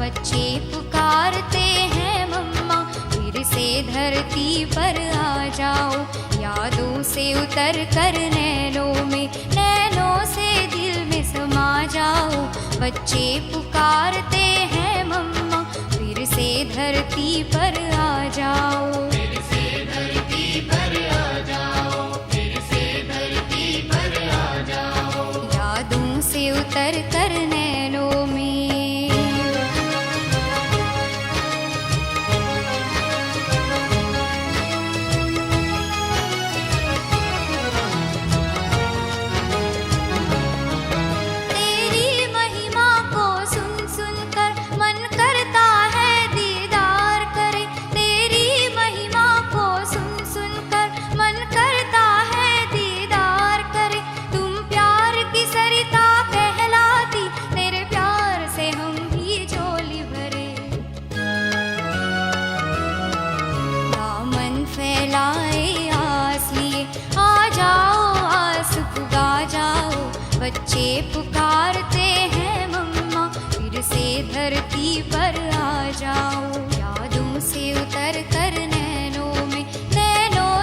बच्चे पुकारते हैं मम्मा, फिर से धरती पर आ जाओ। यादों से उतर कर नैनों से दिल में समा जाओ। बच्चे पुकारते हैं मम्मा, फिर से धरती पर आ जाओ। फिर से धरती पर आ जाओ, फिर से धरती पर आ जाओ। यादों से उतर कर नैनों में। बच्चे पुकारते हैं मम्मा, फिर से धरती पर आ जाओ। यादों से उतर कर नैनों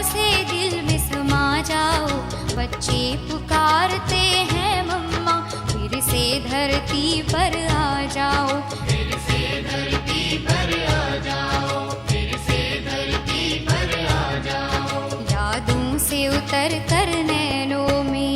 से दिल में समा जाओ। बच्चे पुकारते हैं मम्मा, फिर से धरती पर आ जाओ। फिर से धरती पर आ जाओ, फिर से धरती पर आ जाओ। यादों से उतर कर नैनों में।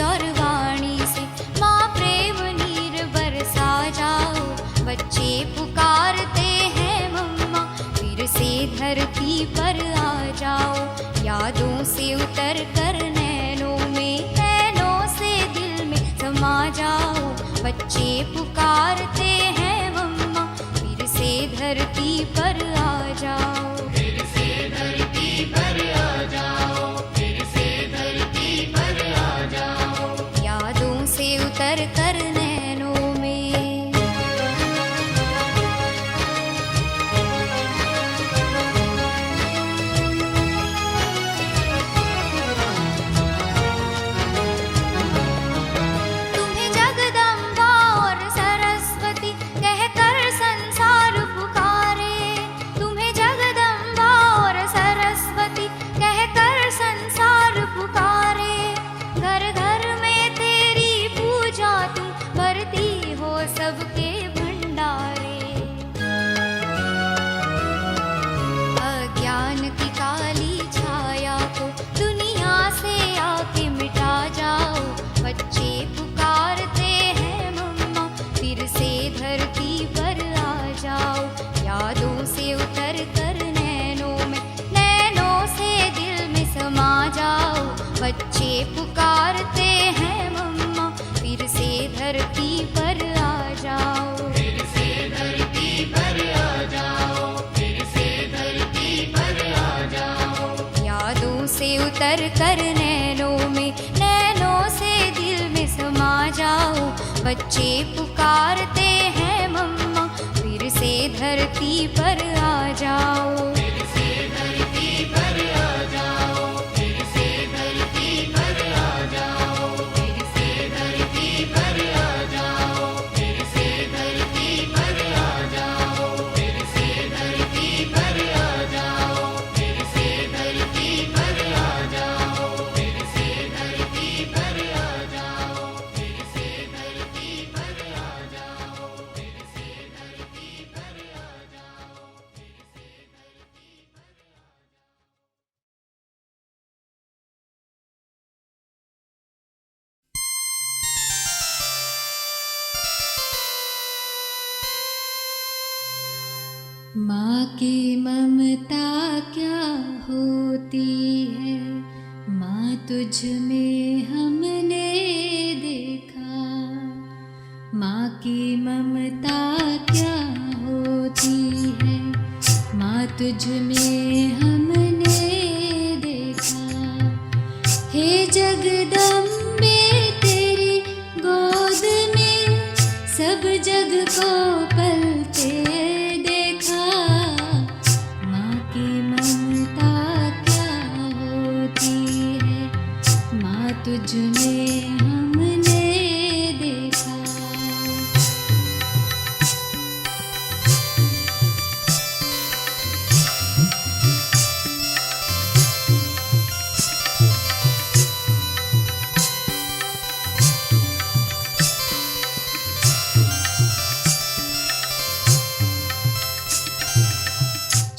और वाणी से माँ प्रेम नीर बरसा जाओ। बच्चे पुकारते हैं मम्मा, फिर से धरती पर आ जाओ। यादों से उतर कर नैनों से दिल में समा जाओ। बच्चे पुकारते हैं मम्मा, फिर से धरती पर आ जाओ। फिर से धरती पर आ जाओ, फिर से धरती पर आ जाओ। यादों से उतर कर नैनों में। तुम्हें जगदम्बा और सरस्वती कहकर संसार पुकारे। तुम्हें जगदम्बा और सरस्वती कहकर संसार पुकारे। घर घर में तेरी पूजा तुम भरती हो सबके भंडारे। अज्ञान की काली छाया को दुनिया से आके मिटा जाओ। बच्चे पुकारते हैं मम्मा, फिर से धरती पर आ जाओ। यादों से उतर कर नैनों से दिल में समा जाओ। बच्चे पुकारते हैं मम्मा, फिर से धरती पर आ जाओ। फिर से धरती पर आ जाओ, फिर से धरती पर आ जाओ। यादों से उतर कर नैनों से दिल में समा जाओ। बच्चे पुकारते हैं मम्मा, फिर से धरती पर आ जाओ। फिर से धरती पर आ जाओ, फिर से धरती पर आ जाओ। फिर से धरती पर आ जाओ, फिर से धरती पर आ जाओ। फिर से धरती पर आ जाओ, फिर से धरती पर आ जाओ। फिर से धरती पर आ जाओ, फिर से धरती पर आ जाओ। माँ की ममता क्या होती है, माँ तुझ में हमने देखा। माँ की ममता क्या होती है, माँ तुझ में हमने देखा। हे जगदम्बे तेरी गोद में सब जग को पलते देखा। माँ की ममता क्या होती है, माँ तुझ में हमने देखा।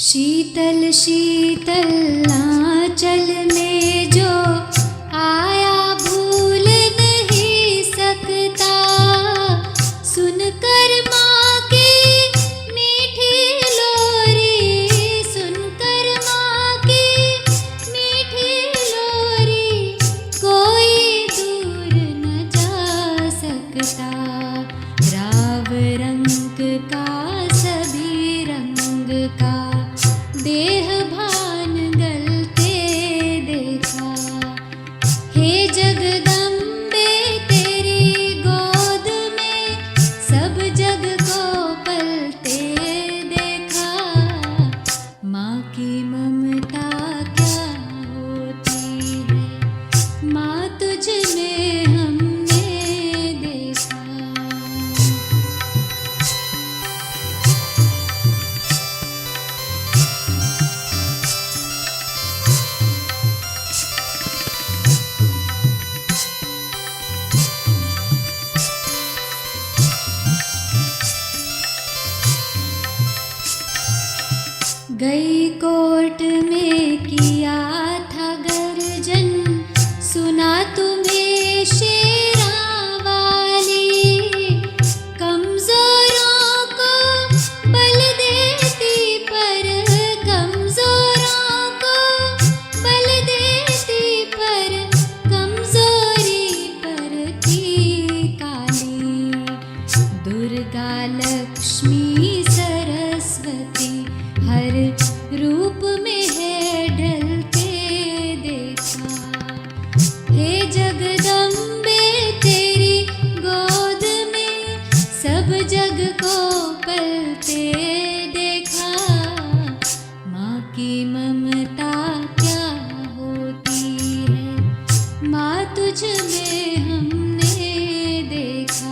शीतल शीतल आंचल में जो आया भूल नहीं सकता। सुनकर माँ की मीठी लोरी, सुनकर माँ की मीठी लोरी, कोई दूर न जा सकता। राव रंग का सभी रंग का देह भान गलते देखा। हे जगदम्बे तेरी गोद में सब जग को पलते देखा। माँ की ममता क्या होती है, माँ तुझ में हमने देखा। गई कोर्ट में किया था गर्जन, सुना तुम्हें शेरां वाली। कमजोरों को बल देती पर, कमजोरों को बल देती पर, कमजोरी पर थी काली। दुर्गा लक्ष्मी सरस्वती हर रूप में है ढलते देखा। हे जगदम्बे तेरी गोद में सब जग को पलते देखा। माँ की ममता क्या होती है, माँ तुझ में हमने देखा।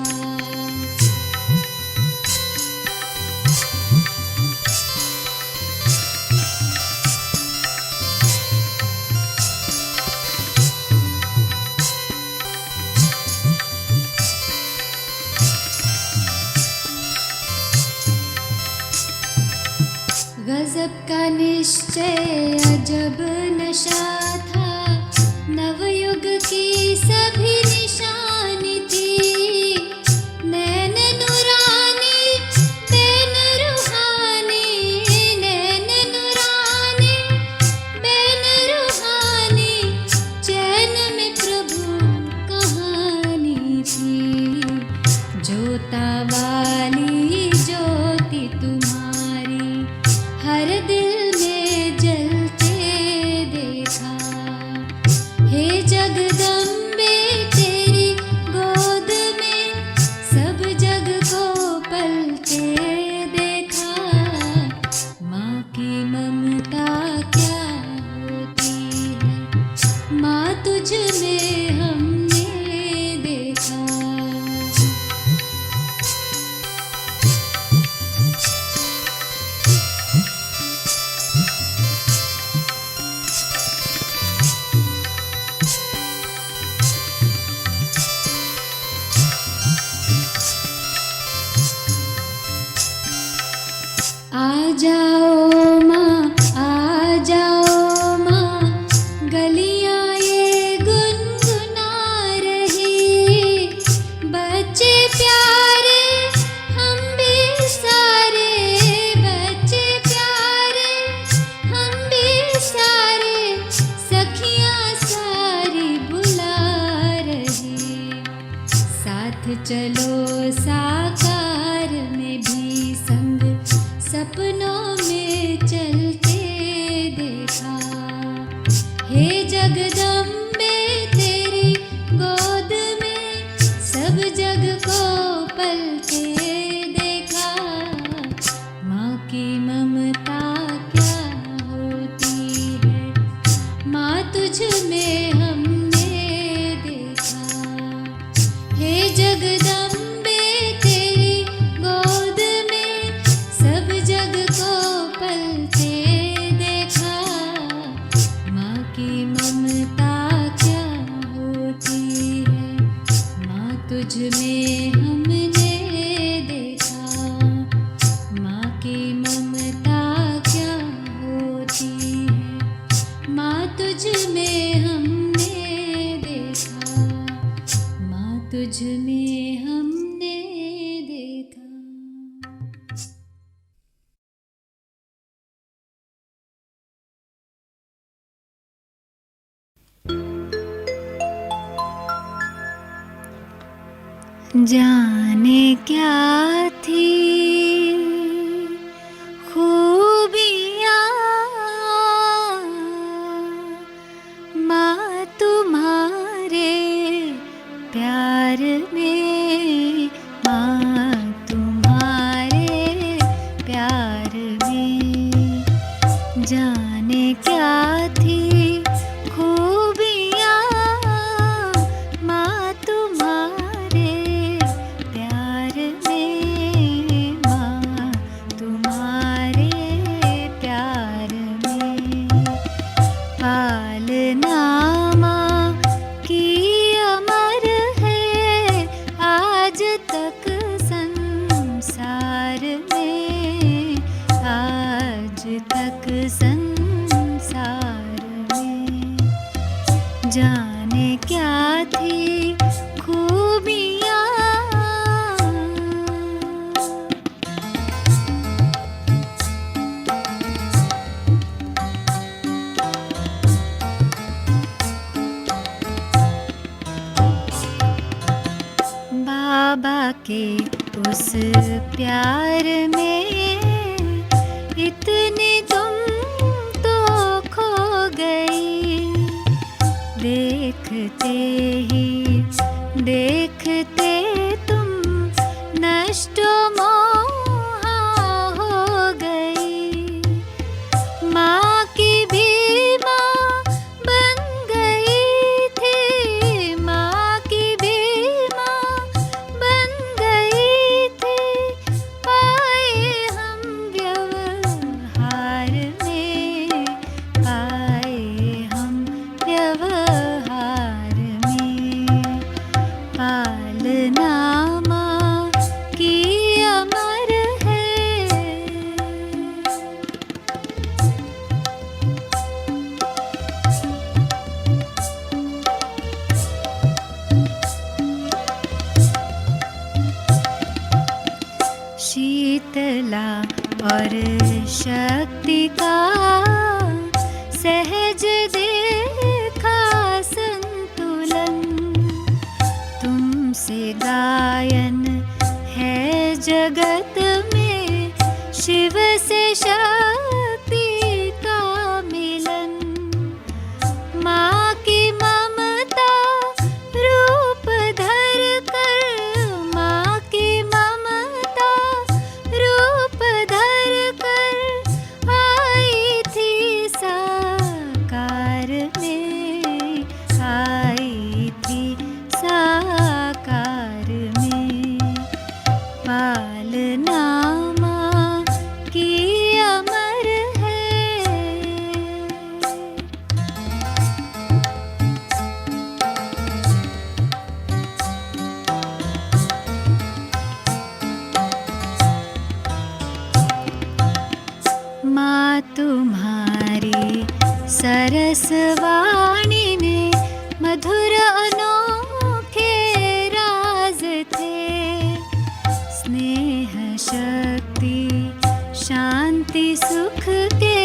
गजब का निश्चय अजब नशा था, नवयुग की सभी निशानी थी। नैन नुरानी बैन रूहानी, नैन नुरानी बैन रूहानी, चैन में प्रभु कहानी थी। जोता वाली ज्योति तुम्हारी हर दिल में जलते देखा। हे जगदम्बे तेरी गोद में चलो साकार में भी संग सपनों में चलते देखा। हे जगदम्बे तेरी गोद में सब जग को पलते देखा। माँ की ममता क्या होती है, माँ तुझ में हमने देखा। हे जगदम्बे तेरी गोद में सब जग को पलते देखा। माँ की ममता क्या होती है, माँ तुझ में हमने देखा। माँ की ममता क्या होती है, माँ तुझ में हमने देखा। माँ तुझ में हमने देखा। जाने क्या थी खूबियाँ माँ तुम्हारे प्यार में, माँ तुम्हारे प्यार में। जाने क्या थी खूबियाँ माँ तुम्हारे प्यार में, माँ तुम्हारे प्यार में। पालना माँ की अमर है आज तक संसार में, आज तक संसार में। जाने क्या थी खूबियाँ बाबा के उस प्यार में इतनी तुम तो खो गई। देखते ही देखते तुम नष्ट मोहा हो गई। माँ की भी माँ बन गई थी, माँ की भी माँ बन गई थी। पाए हम व्यवहार में, पाए हम व्यवहार में। पालना माँ की अमर है। शीतला और शक्ति का सहज देखा संतुलन। तुमसे गायन है जगत में, शिव से शक्ति का मिलन। माँ की ममता रूप धर कर, माँ की ममता रूप धर कर आई थी साकार में, आई थी साकार में। पालना माँ की अमर है। माँ तुम्हारी सरस वाणी ने मधुर अनोखे राज थे। स्नेह शक्ति शांति सुख के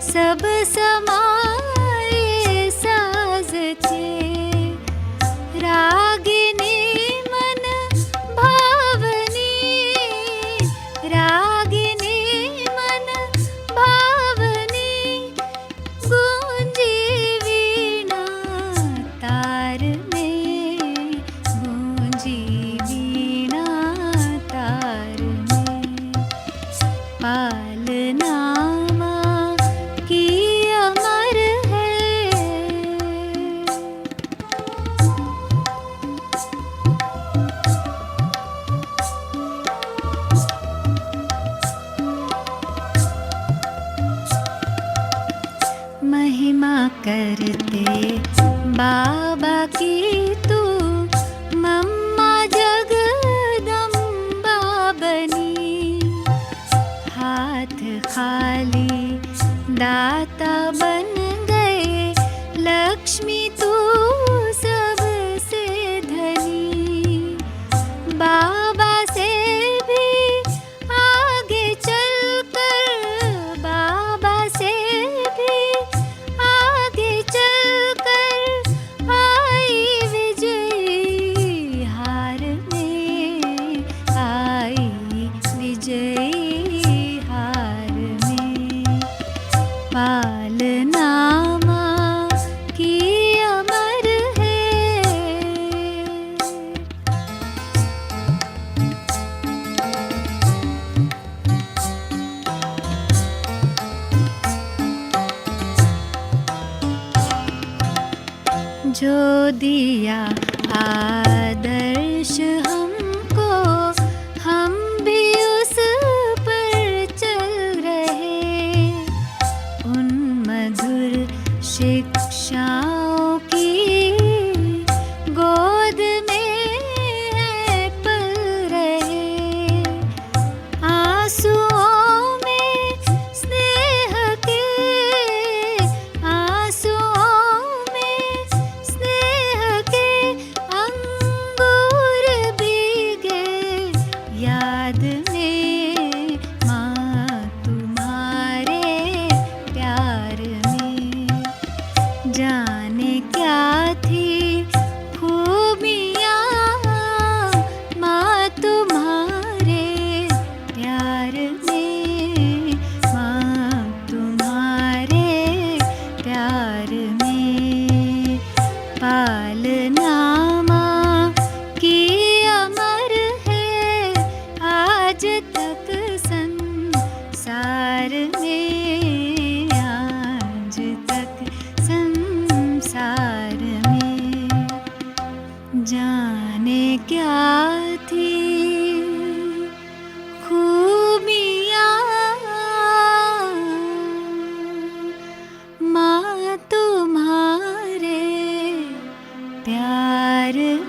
सब समाए साज थे। रागिनी मन करते बाबा की तू मम्मा जगदम्बा बनी। हाथ खाली दाता बन गए लक्ष्मी तू सबसे धनी। बाबा से भी आगे चलकर, बाबा से भी आगे चलकर आई विजयी हार में, आई विजयी हार में। पालना माँ की अमर है। जो दिया आदर्श हमको, हम भी उस पर चल रहे। उन मधुर शिक्षाओं की गोद में है पल रहे। आंसुओं में स्नेह के, आंसुओं में स्नेह के अंगूर भीगे। याद में माँ तुम्हारे प्यार में। जाने क्या थी खूबियाँ माँ तुम्हारे प्यार में, माँ तुम्हारे प्यार में। पालना माँ की अमर है आज तक संसार में, आज तक संसार में। जाने क्या थी खूबियाँ माँ तुम्हारे प्यार में।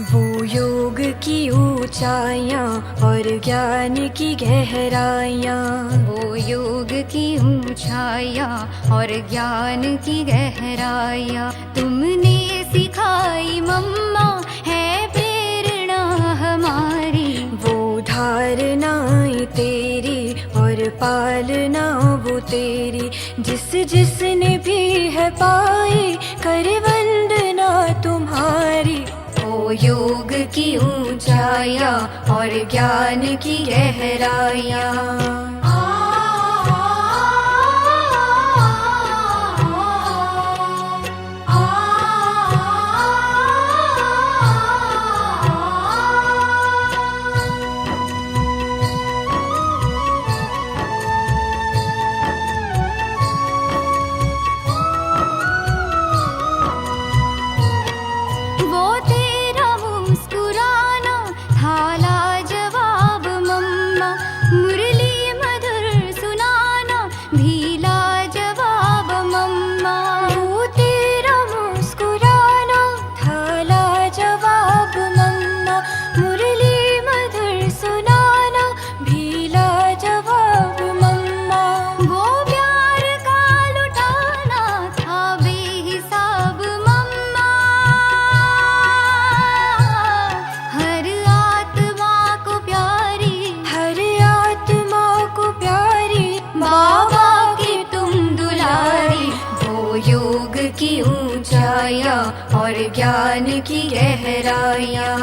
वो योग की ऊंचाइयाँ और ज्ञान की गहराइयाँ, वो योग की ऊंचाइयाँ और ज्ञान की गहराइयाँ तुमने सिखाई मम्मा, है प्रेरणा हमारी। वो धारणाएं तेरी और पालना वो तेरी, जिस जिसने भी है पाई करे वंदना तुम्हारी। वो योग की ऊंचाइयाँ और ज्ञान की गहराइयाँ। मुरली ऊंचाइयाँ और ज्ञान की गहराइयाँ।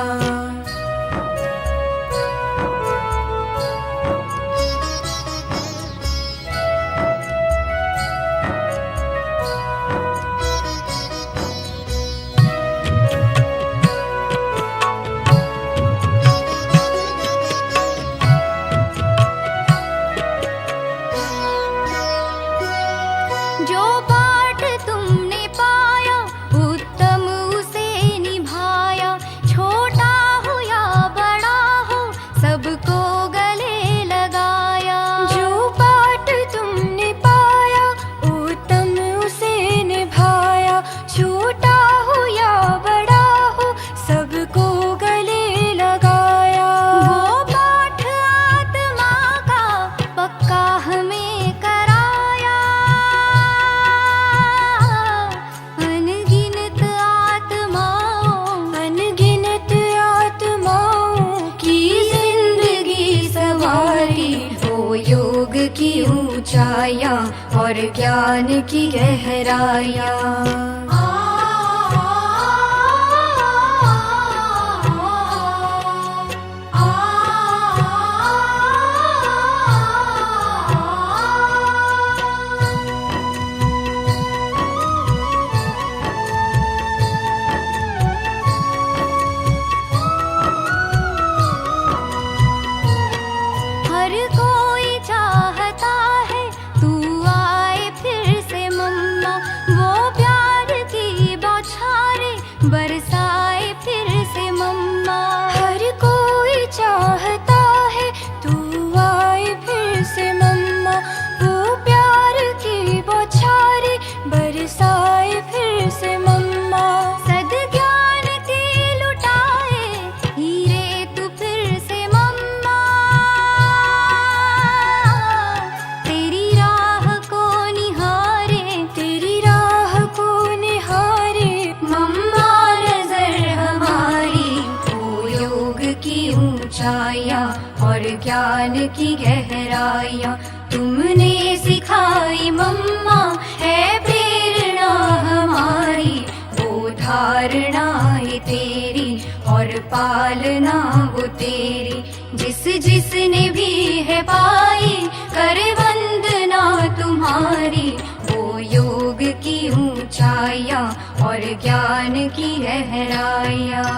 जो पाठ तुमने पाया उत्तम उसे निभाया, छोटा हो या बड़ा हो सबको गले लगाया। जो पाठ तुमने पाया उत्तम उसे निभाया, छोटा हो या बड़ा हो सबको गले लगाया। वो पाठ आत्मा का पक्का हमें कराया, अनगिनत आत्माओं की जिंदगी सवारी। वो योग की ऊंचाइयाँ और ज्ञान की गहराइयाँ। हर कोई चाहता है तू आए फिर से मम्मा, वो प्यार की बौछारें बरसाए फिर से मम्मा। हर कोई चाहता है तू आए फिर से मम्मा, वो प्यार की बौछारें बरसाए फिर से मम्मा। सद्ज्ञान के लुटाए हीरे तू फिर से मम्मा, तेरी राह को निहारे मम्मा नजर हमारी। वो योग की ऊंचाइयाँ और ज्ञान की गहराइयाँ तुमने सिखाई मम्मा, है प्रेरणा हमारी। वो धारणाएं तेरी और पालना वो तेरी, जिसने भी है पाई कर वंदना तुम्हारी। वो योग की ऊंचाइयाँ और ज्ञान की गहराइयाँ।